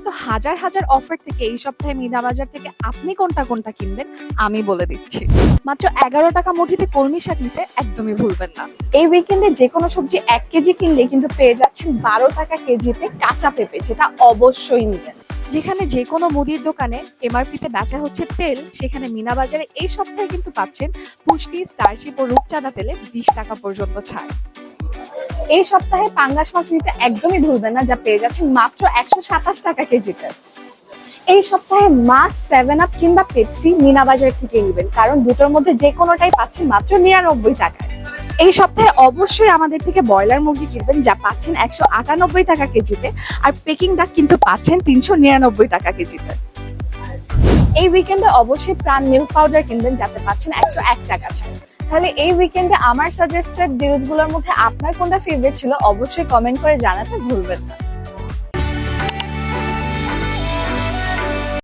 এত হাজার হাজার অফার থেকে এই সপ্তাহে মিনা বাজার থেকে আপনি কোনটা কোনটা কিনবেন আমি বলে দিচ্ছি। মাত্র 11 টাকা মুঠিতে কলমি শাক নিতে একদমই ভুলবেন না। এই উইকেন্ডে যে কোনো সবজি 1 কেজি কিনলে কিন্তু পেয়ে যাচ্ছেন 12 টাকা কেজিতে কাঁচা পেঁপে, যেটা অবশ্যই নেবেন। যেখানে যে কোনো মুদির দোকানে এমআরপিতে বেচা হচ্ছে তেল, সেখানে মিনা বাজারে এই সপ্তাহে কিন্তু পাচ্ছেন পুষ্টি, স্টারশিপ ও রূপচাঁদা তেলে 20 টাকা পর্যন্ত ছাড়। এই সপ্তাহে পাঙ্গাস মাছ নিতে একদমই ভুলবেন না, যা পেয়ে যাচ্ছেন মাত্র 127 টাকা কেজিতে। এই সপ্তাহে মাছ, 7 আপ কিংবা পেপসি মিনা বাজার থেকে নেবেন, কারণ দুটোর মধ্যে যে কোনোটাই পাচ্ছেন মাত্র 99 টাকায়। এই সপ্তাহে অবশ্যই আমাদের থেকে ব্রয়লার মুরগি কিনবেন, যা পাচ্ছেন 198 টাকা কেজিতে, আর পেকিং ডাক কিন্তু পাচ্ছেন 399 টাকা কেজিতে। এই উইকেন্ডে অবশ্যই প্রাণ মিল্ক পাউডার কিনবেন, যাতে পাচ্ছেন 101 টাকা ছাড়। তাহলে এই উইকেন্ডে আমার সাজেস্টেড ডিলস গুলোর মধ্যে আপনার কোনটা ফেভারিট ছিল অবশ্যই কমেন্ট করে জানাতে ভুলবেন না।